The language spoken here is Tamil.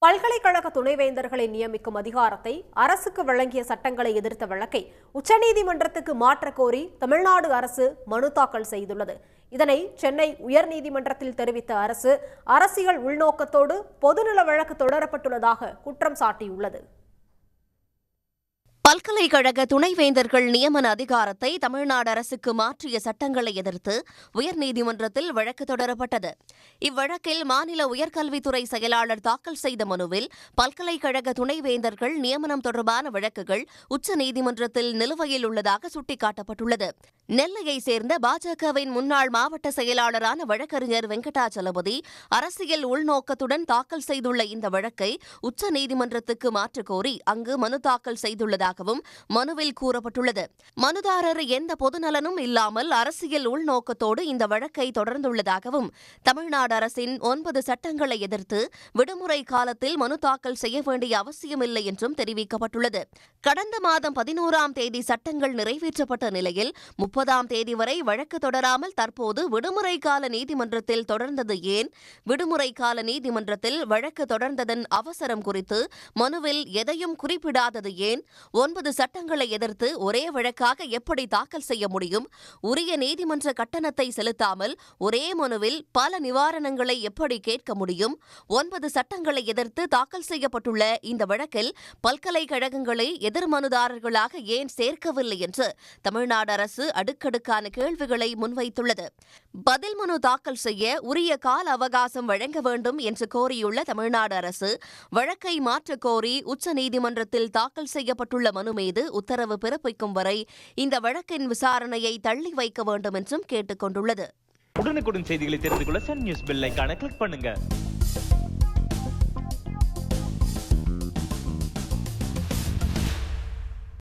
பல்கலைக்கழக துணைவேந்தர்களை நியமிக்கும் அதிகாரத்தை அரசுக்கு வழங்கிய சட்டங்களை எதிர்த்த வழக்கை உச்சநீதிமன்றத்துக்கு மாற்றக் கோரி தமிழ்நாடு அரசு மனு தாக்கல் செய்துள்ளது. இதனை சென்னை உயர்நீதிமன்றத்தில் தெரிவித்த அரசு, அரசியல் உள்நோக்கத்தோடு பொதுநல வழக்கு தொடரப்பட்டுள்ளதாக குற்றம் சாட்டியுள்ளது. பல்கலைக்கழக துணைவேந்தர்கள் நியமன அதிகாரத்தை தமிழ்நாடு அரசுக்கு மாற்றிய சட்டங்களை எதிர்த்து உயர்நீதிமன்றத்தில் வழக்கு தொடரப்பட்டது. இவ்வழக்கில் மாநில உயர்கல்வித்துறை செயலாளர் தாக்கல் செய்த மனுவில் பல்கலைக்கழக துணைவேந்தர்கள் நியமனம் தொடர்பான வழக்குகள் உச்சநீதிமன்றத்தில் நிலுவையில் உள்ளதாக சுட்டிக்காட்டப்பட்டுள்ளது. நெல்லையை சேர்ந்த பாஜகவின் முன்னாள் மாவட்ட செயலாளரான வழக்கறிஞர் வெங்கடாச்சலபதி அரசியல் உள்நோக்கத்துடன் தாக்கல் செய்துள்ள இந்த வழக்கை உச்சநீதிமன்றத்துக்கு மாற்றக் கோரி அங்கு மனு தாக்கல் செய்துள்ளதாகவும் மனுவில் கூறப்பட்டுள்ளது. மனுதாரர் எந்த பொதுநலனும் இல்லாமல் அரசியல் உள்நோக்கத்தோடு இந்த வழக்கை தொடர்ந்துள்ளதாகவும், தமிழ்நாடு அரசின் 9 சட்டங்களை எதிர்த்து விடுமுறை காலத்தில் மனு தாக்கல் செய்ய வேண்டிய அவசியமில்லை என்றும் தெரிவிக்கப்பட்டுள்ளது. கடந்த மாதம் 11ஆம் தேதி சட்டங்கள் நிறைவேற்றப்பட்ட நிலையில் 30ஆம் தேதி வரை வழக்கு தொடராமல் தற்போது விடுமுறை கால நீதிமன்றத்தில் தொடர்ந்தது ஏன்? விடுமுறை கால நீதிமன்றத்தில் வழக்கு தொடர்ந்ததன் அவசரம் குறித்து மனுவில் எதையும் குறிப்பிடாதது ஏன்? 9 சட்டங்களை எதிர்த்து ஒரே வழக்காக எப்படி தாக்கல் செய்ய முடியும்? உரிய நீதிமன்ற கட்டணத்தை செலுத்தாமல் ஒரே மனுவில் பல நிவாரணங்களை எப்படி கேட்க முடியும்? 9 சட்டங்களை எதிர்த்து தாக்கல் செய்யப்பட்டுள்ள இந்த வழக்கில் பல்கலைக்கழகங்களை எதிர் மனுதாரர்களாக ஏன் சேர்க்கவில்லை என்று தமிழ்நாடு அரசு அடுக்கடுக்கான கேள்விகளை முன்வைத்துள்ளது. பதில் மனு தாக்கல் செய்ய உரிய கால அவகாசம் வழங்க வேண்டும் என்று கோரியுள்ள தமிழ்நாடு அரசு, வழக்கை மாற்றக் கோரி உச்சநீதிமன்றத்தில் தாக்கல் செய்யப்பட்டுள்ள மனு மீது உத்தரவு பிறப்பிக்கும் வரை இந்த வழக்கின் விசாரணையை தள்ளி வைக்க வேண்டும் என்றும் கேட்டுக் கொண்டுள்ளது. உடனுக்குடன் செய்திகளை தெரிந்து கொள்ள சன் நியூஸ் பெல் ஐகானை கிளிக் பண்ணுங்க.